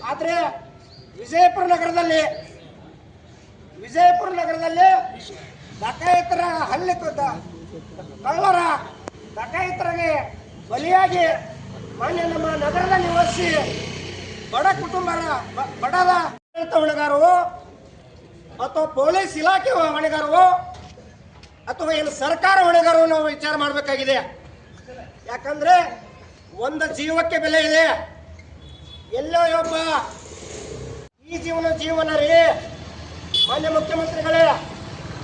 ಆದರೆ ವಿಜಯಪುರ ನಗರದಲ್ಲಿ ಡಕಾಯಿತರ ಕಳ್ಳರ ಡಕಾಯಿತರಿಗೆ ಬಲಿಯಾಗಿ ಮಾನ್ಯ ನಮ್ಮ ನಗರದ ನಿವಾಸಿ ಬಡ ಕುಟುಂಬದ ಬಡದ ಹೊಣೆಗಾರರು ಅಥವಾ ಪೊಲೀಸ್ ಇಲಾಖೆ ಹೊಣೆಗಾರರು ಅಥವಾ ಏನು ಸರ್ಕಾರ ಹೊಣೆಗಾರರು ನಾವು ವಿಚಾರ ಮಾಡಬೇಕಾಗಿದೆ. ಯಾಕಂದ್ರೆ ಒಂದು ಜೀವಕ್ಕೆ ಬೆಲೆ ಇದೆ. ಎಲ್ಲೋ ಒಬ್ಬ ಈ ಜೀವನ ರೀ. ಮಾನ್ಯ ಮುಖ್ಯಮಂತ್ರಿಗಳೇ,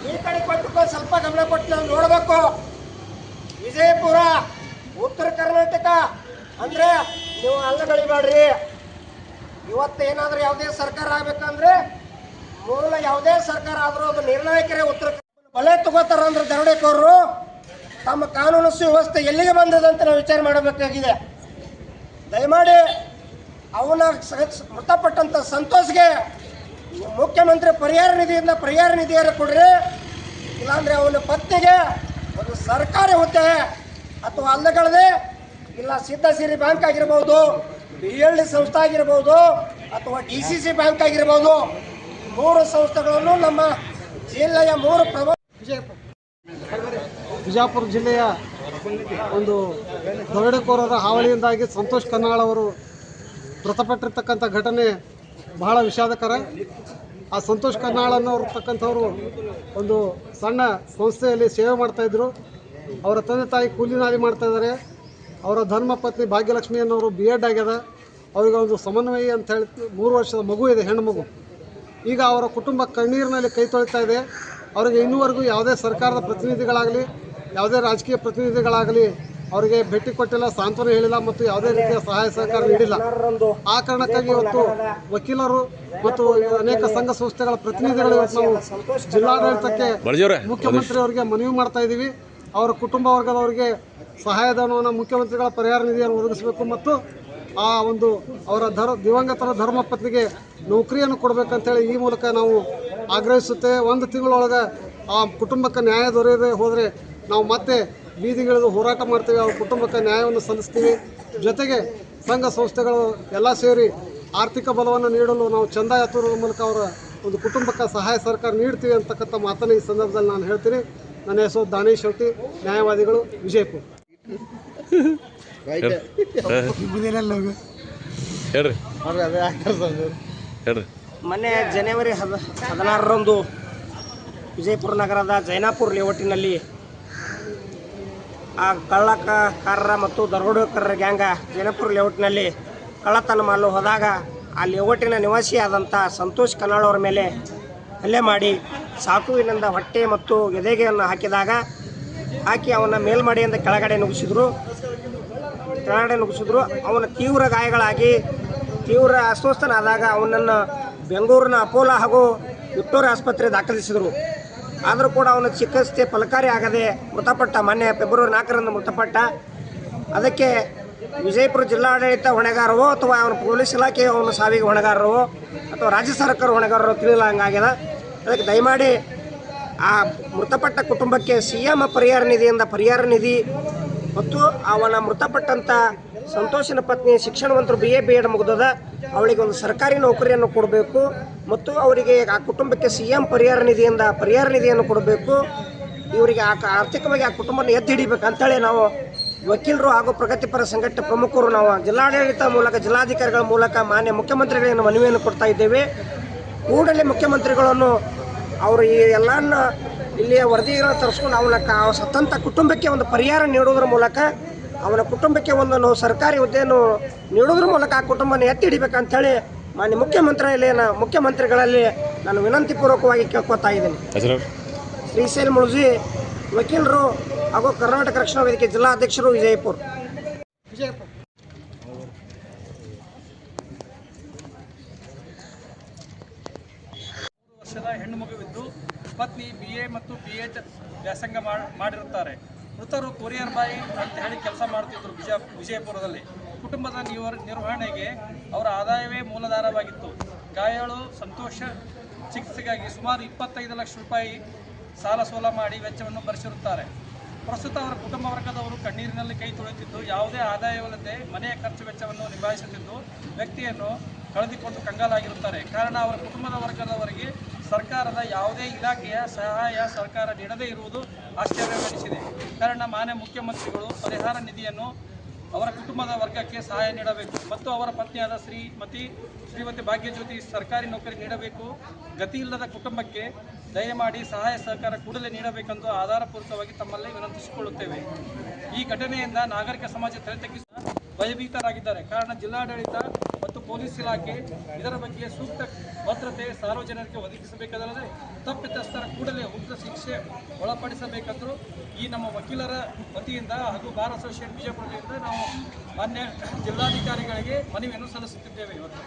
ಈ ಕಡೆ ಕೊಟ್ಟು ಸ್ವಲ್ಪ ಗಮನ ಕೊಟ್ಟು ನಾವು ನೋಡಬೇಕು. ವಿಜಯಪುರ ಉತ್ತರ ಕರ್ನಾಟಕ ಅಂದ್ರೆ ನೀವು ಅಲ್ಲಗಳಿಬೇಡ್ರಿ. ಇವತ್ತೇನಾದ್ರೂ ಯಾವುದೇ ಸರ್ಕಾರ ಆಗ್ಬೇಕಂದ್ರೆ ಮೂಲ ಯಾವುದೇ ಸರ್ಕಾರ ಆದ್ರೂ ಅದು ನಿರ್ಣಾಯಕರೇ ಉತ್ತರ ಬಲೆ ತಗೋತಾರ ಅಂದ್ರೆ ದರೋಡೆಕೋರರು ತಮ್ಮ ಕಾನೂನು ಸುವ್ಯವಸ್ಥೆ ಎಲ್ಲಿಗೆ ಬಂದಿದೆ ಅಂತ ನಾವು ವಿಚಾರ ಮಾಡಬೇಕಾಗಿದೆ. ದಯಮಾಡಿ ಅವನ ಮೃತಪಟ್ಟಂತ ಸಂತೋಷ್ಗೆ ಮುಖ್ಯಮಂತ್ರಿ ಪರಿಹಾರ ನಿಧಿಯನ್ನು ಕೊಡ್ರಿ. ಇಲ್ಲಾಂದ್ರೆ ಅವನ ಪತ್ನಿಗೆ ಒಂದು ಸರ್ಕಾರಿ ಹುದ್ದೆ ಅಥವಾ ಅಲ್ಲಗಳದೆ ಇಲ್ಲ ಸಿದ್ಧಸಿರಿ ಬ್ಯಾಂಕ್ ಆಗಿರ್ಬೋದು, BLD ಸಂಸ್ಥೆ ಆಗಿರ್ಬೋದು ಅಥವಾ DCC ಬ್ಯಾಂಕ್ ಆಗಿರ್ಬೋದು, 3 ಸಂಸ್ಥೆಗಳನ್ನು ನಮ್ಮ ಜಿಲ್ಲೆಯ 3 ಪ್ರಮುಖ ಬಿಜಾಪುರ ಜಿಲ್ಲೆಯ ಒಂದು ದರೋಡೆಕೋರರ ಹಾವಳಿಯಿಂದಾಗಿ ಸಂತೋಷ್ ಕನ್ನಾಳ್ ಅವರು ಮೃತಪಟ್ಟಿರ್ತಕ್ಕಂಥ ಘಟನೆ ಬಹಳ ವಿಷಾದಕರ. ಆ ಸಂತೋಷ್ ಕನ್ನಾಳ್ ಅನ್ನೋರ್ತಕ್ಕಂಥವ್ರು ಒಂದು ಸಣ್ಣ ಸಂಸ್ಥೆಯಲ್ಲಿ ಸೇವೆ ಮಾಡ್ತಾಯಿದ್ರು. ಅವರ ತಂದೆ ತಾಯಿ ಕೂಲಿ ನಾಲಿ ಮಾಡ್ತಾಯಿದ್ದಾರೆ. ಅವರ ಧರ್ಮ ಪತ್ನಿ ಭಾಗ್ಯಲಕ್ಷ್ಮಿ ಅನ್ನೋರು B.Ed ಆಗ್ಯದ. ಅವ್ರಿಗೆ ಒಂದು ಸಮನ್ವಯಿ ಅಂತ ಹೇಳಿ 3 ವರ್ಷದ ಮಗು ಇದೆ, ಹೆಣ್ಣು ಮಗು. ಈಗ ಅವರ ಕುಟುಂಬ ಕಣ್ಣೀರಿನಲ್ಲಿ ಕೈ ತೊಳಿತಾ ಇದೆ. ಅವರಿಗೆ ಇನ್ನೂವರೆಗೂ ಯಾವುದೇ ಸರ್ಕಾರದ ಪ್ರತಿನಿಧಿಗಳಾಗಲಿ ಯಾವುದೇ ರಾಜಕೀಯ ಪ್ರತಿನಿಧಿಗಳಾಗಲಿ ಅವರಿಗೆ ಭೇಟಿ ಕೊಟ್ಟಿಲ್ಲ, ಸಾಂತ್ವನ ಹೇಳಿಲ್ಲ ಮತ್ತು ಯಾವುದೇ ರೀತಿಯ ಸಹಾಯ ಸಹಕಾರ ನೀಡಿಲ್ಲ. ಆ ಕಾರಣಕ್ಕಾಗಿ ಇವತ್ತು ವಕೀಲರು ಮತ್ತು ಅನೇಕ ಸಂಘ ಸಂಸ್ಥೆಗಳ ಪ್ರತಿನಿಧಿಗಳು ಇವತ್ತು ನಾವು ಜಿಲ್ಲಾಡಳಿತಕ್ಕೆ ಮುಖ್ಯಮಂತ್ರಿ ಅವರಿಗೆ ಮನವಿ ಮಾಡ್ತಾ ಇದ್ದೀವಿ. ಅವರ ಕುಟುಂಬ ವರ್ಗದವರಿಗೆ ಸಹಾಯಧನವನ್ನು ಮುಖ್ಯಮಂತ್ರಿಗಳ ಪರಿಹಾರ ನಿಧಿಯನ್ನು ಒದಗಿಸಬೇಕು ಮತ್ತು ಆ ಒಂದು ಅವರ ದಿವಂಗತರ ಧರ್ಮಪತ್ನಿಗೆ ನೌಕರಿಯನ್ನು ಕೊಡಬೇಕಂತೇಳಿ ಈ ಮೂಲಕ ನಾವು ಆಗ್ರಹಿಸುತ್ತೇವೆ. 1 ತಿಂಗಳೊಳಗೆ ಆ ಕುಟುಂಬಕ್ಕೆ ನ್ಯಾಯ ದೊರೆಯದೆ ಹೋದರೆ ನಾವು ಮತ್ತೆ ಬೀದಿಗಿಳಿದು ಹೋರಾಟ ಮಾಡ್ತೀವಿ. ಅವ್ರ ಕುಟುಂಬಕ್ಕೆ ನ್ಯಾಯವನ್ನು ಸಲ್ಲಿಸ್ತೀವಿ. ಜೊತೆಗೆ ಸಂಘ ಸಂಸ್ಥೆಗಳು ಎಲ್ಲ ಸೇರಿ ಆರ್ಥಿಕ ಬಲವನ್ನು ನೀಡಲು ನಾವು ಚಂದ ಎತ್ತುವುದರ ಮೂಲಕ ಅವರ ಒಂದು ಕುಟುಂಬಕ್ಕೆ ಸಹಾಯ ಸರ್ಕಾರ ನೀಡ್ತೀವಿ ಅಂತಕ್ಕಂಥ ಮಾತನ್ನು ಈ ಸಂದರ್ಭದಲ್ಲಿ ನಾನು ಹೇಳ್ತೀನಿ. ನನ್ನ ಹೆಸರು ದಾನೇಶ್ ಶೆಟ್ಟಿ, ನ್ಯಾಯವಾದಿಗಳು, ವಿಜಯಪುರ. ಮೊನ್ನೆ ಜನವರಿ 16ರಂದು ವಿಜಯಪುರ ನಗರದ ಜೈನಾಪುರ ಲೇಔಟಿನಲ್ಲಿ ಆ ಕಳ್ಳಕಾರರ ಮತ್ತು ದರೋಡೆಕೋರರ ಗ್ಯಾಂಗ ಜೈನಾಪುರ ಲೇಔಟ್ನಲ್ಲಿ ಕಳ್ಳತನ ಮಾಡಲು ಹೋದಾಗ ಆ ಲೇಔಟಿನ ನಿವಾಸಿಯಾದಂಥ ಸಂತೋಷ್ ಕನ್ನಾಳ್ ಅವರ ಮೇಲೆ ಹಲ್ಲೆ ಮಾಡಿ ಚಾಕುವಿನಿಂದ ಹೊಟ್ಟೆ ಮತ್ತು ಎದೆಗೆಯನ್ನು ಹಾಕಿ ಅವನ ಮೇಲ್ಮಡಿಯಿಂದ ಕೆಳಗಡೆ ನುಗ್ಗಿಸಿದ್ರು. ಅವನ ತೀವ್ರ ಗಾಯಗಳಾಗಿ ತೀವ್ರ ಅಸ್ವಸ್ಥನಾದಾಗ ಅವನನ್ನು ಬೆಂಗಳೂರಿನ ಅಪೋಲೋ ಹಾಗೂ ವಿಕ್ಟೋರಿಯಾ ಆಸ್ಪತ್ರೆ ದಾಖಲಿಸಿದರು. ಆದರೂ ಕೂಡ ಅವನ ಚಿಕಿತ್ಸೆ ಫಲಕಾರಿ ಆಗದೆ ಮೃತಪಟ್ಟ. ಮೊನ್ನೆ ಫೆಬ್ರವರಿ 4ರಂದು ಮೃತಪಟ್ಟ. ಅದಕ್ಕೆ ವಿಜಯಪುರ ಜಿಲ್ಲಾಡಳಿತ ಹೊಣೆಗಾರವೋ ಅಥವಾ ಅವನ ಪೊಲೀಸ್ ಇಲಾಖೆ ಅವನ ಸಾವಿಗೆ ಹೊಣೆಗಾರರೋ ಅಥವಾ ರಾಜ್ಯ ಸರ್ಕಾರ ಹೊಣೆಗಾರರೋ ತಿಳಿಲ್ಲ ಹಂಗಾಗ್ಯದ. ಅದಕ್ಕೆ ದಯಮಾಡಿ ಆ ಮೃತಪಟ್ಟ ಕುಟುಂಬಕ್ಕೆ CM ಪರಿಹಾರ ನಿಧಿಯಿಂದ ಪರಿಹಾರ ನಿಧಿ ಮತ್ತು ಅವನ ಮೃತಪಟ್ಟಂಥ ಸಂತೋಷನ ಪತ್ನಿ ಶಿಕ್ಷಣವಂತರು B.Ed ಮುಗಿದದ, ಅವಳಿಗೆ ಒಂದು ಸರ್ಕಾರಿ ನೌಕರಿಯನ್ನು ಕೊಡಬೇಕು ಮತ್ತು ಅವರಿಗೆ ಆ ಕುಟುಂಬಕ್ಕೆ CM ಪರಿಹಾರ ನಿಧಿಯನ್ನು ಕೊಡಬೇಕು. ಇವರಿಗೆ ಆರ್ಥಿಕವಾಗಿ ಆ ಕುಟುಂಬನ ಎದ್ದು ಹಿಡಿಬೇಕು ಅಂತೇಳಿ ನಾವು ವಕೀಲರು ಹಾಗೂ ಪ್ರಗತಿಪರ ಸಂಘಟನೆ ಪ್ರಮುಖರು ನಾವು ಜಿಲ್ಲಾಡಳಿತ ಮೂಲಕ ಜಿಲ್ಲಾಧಿಕಾರಿಗಳ ಮೂಲಕ ಮಾನ್ಯ ಮುಖ್ಯಮಂತ್ರಿಗಳನ್ನು ಮನವಿಯನ್ನು ಕೊಡ್ತಾ ಇದ್ದೇವೆ. ಕೂಡಲೇ ಮುಖ್ಯಮಂತ್ರಿಗಳನ್ನು ಅವರು ಈ ಎಲ್ಲನ್ನ ಇಲ್ಲಿಯ ವರದಿಗಳನ್ನು ತರಿಸ್ಕೊಂಡು ಅವನ ಸತ್ತಂಥ ಕುಟುಂಬಕ್ಕೆ ಒಂದು ಪರಿಹಾರ ನೀಡೋದ್ರ ಮೂಲಕ ಅವನ ಕುಟುಂಬಕ್ಕೆ ಒಂದು ಸರ್ಕಾರಿ ಹುದ್ದೆಯನ್ನು ನೀಡೋದ್ರ ಮೂಲಕ ಆ ಕುಟುಂಬನ ಎತ್ತಿ ಹಿಡಿಬೇಕಂತೇಳಿ ಮಾನ್ಯ ಮುಖ್ಯಮಂತ್ರಿಗಳಲ್ಲಿ ನಾನು ವಿನಂತಿಪೂರ್ವಕವಾಗಿ ಕೇಳ್ಕೊತಾ ಇದ್ದೀನಿ. ಶ್ರೀಶೈಲ್ ಮುಳುಜಿ, ವಕೀಲರು ಹಾಗೂ ಕರ್ನಾಟಕ ರಕ್ಷಣಾ ವೇದಿಕೆ ಜಿಲ್ಲಾಧ್ಯಕ್ಷರು, ವಿಜಯಪುರ. ವರ್ಷದ ಹೆಣ್ಣು ಮಗುವಿದ್ದು ಪತ್ನಿ BA ಮತ್ತು B.Ed ವ್ಯಾಸಂಗ ಮಾಡಿರುತ್ತಾರೆ. ಮೃತರು ಕೊರಿಯರ್ ಬಾಯ್ ಅಂತ ಹೇಳಿ ಕೆಲಸ ಮಾಡ್ತಿದ್ರು ವಿಜಯಪುರದಲ್ಲಿ. ಕುಟುಂಬದ ನಿರ್ವಹಣೆಗೆ ಅವರ ಆದಾಯವೇ ಮೂಲಾಧಾರವಾಗಿತ್ತು. ಗಾಯಾಳು ಸಂತೋಷ ಚಿಕಿತ್ಸೆಗಾಗಿ ಸುಮಾರು 25 ಲಕ್ಷ ರೂಪಾಯಿ ಸಾಲ ಸೋಲ ಮಾಡಿ ವೆಚ್ಚವನ್ನು ಭರಿಸಿರುತ್ತಾರೆ. ಪ್ರಸ್ತುತ ಅವರ ಕುಟುಂಬ ವರ್ಗದವರು ಕಣ್ಣೀರಿನಲ್ಲಿ ಕೈ ತೊಳೆಯುತ್ತಿದ್ದು ಯಾವುದೇ ಆದಾಯವಿಲ್ಲದೆ ಮನೆಯ ಖರ್ಚು ವೆಚ್ಚವನ್ನು ನಿಭಾಯಿಸುತ್ತಿದ್ದು ವ್ಯಕ್ತಿಯನ್ನು ಕಳೆದುಕೊಂಡು ಕಂಗಾಲಾಗಿರುತ್ತಾರೆ. ಕಾರಣ ಅವರ ಕುಟುಂಬದ ವರ್ಗದವರಿಗೆ ಸರ್ಕಾರದ ಯಾವುದೇ ಇಲಾಖೆಯ ಸಹಾಯ ಸರ್ಕಾರ ನೀಡದೇ ಇರುವುದು ಆಶ್ಚರ್ಯವೆನಿಸಿದೆ. ಕಾರಣ ಮಾನ್ಯ ಮುಖ್ಯಮಂತ್ರಿಗಳು ಪರಿಹಾರ ನಿಧಿಯನ್ನು ಅವರ ಕುಟುಂಬದ ವರ್ಗಕ್ಕೆ ಸಹಾಯ ನೀಡಬೇಕು ಮತ್ತು ಅವರ ಪತ್ನಿಯಾದ ಶ್ರೀಮತಿ ಭಾಗ್ಯಜ್ಯೋತಿ ಸರ್ಕಾರಿ ನೌಕರಿ ನೀಡಬೇಕು. ಗತಿ ಇಲ್ಲದ ಕುಟುಂಬಕ್ಕೆ ದಯಮಾಡಿ ಸಹಾಯ ಸಹಕಾರ ಕೂಡಲೇ ನೀಡಬೇಕೆಂದು ಆಧಾರಪೂರ್ವಕವಾಗಿ ತಮ್ಮಲ್ಲಿ ವಿನಂತಿಸಿಕೊಳ್ಳುತ್ತೇವೆ. ಈ ಘಟನೆಯಿಂದ ನಾಗರಿಕ ಸಮಾಜ ತಲೆತಗ್ಗಿಸಿ ಭಯಭೀತರಾಗಿದ್ದಾರೆ. ಕಾರಣ ಜಿಲ್ಲಾಡಳಿತ ಮತ್ತು ಪೊಲೀಸ್ ಇಲಾಖೆ ಇದರ ಬಗ್ಗೆ ಸೂಕ್ತ ಭದ್ರತೆ ಸಾರ್ವಜನಿಕರಿಗೆ ಒದಗಿಸಬೇಕಾದರೆ ತಪ್ಪಿತಸ್ಥರ ಕೂಡಲೇ ಉಗ್ರ ಶಿಕ್ಷೆ ಒಳಪಡಿಸಬೇಕೆಂದು ಈ ನಮ್ಮ ವಕೀಲರ ವತಿಯಿಂದ ಹಾಗೂ ಬಾರ್ ಅಸೋಸಿಯೇಷನ್ ವಿಜಯಪುರದಿಂದ ನಾವು ಮಾನ್ಯ ಜಿಲ್ಲಾಧಿಕಾರಿಗಳಿಗೆ ಮನವಿಯನ್ನು ಸಲ್ಲಿಸುತ್ತಿದ್ದೇವೆ. ಇವತ್ತು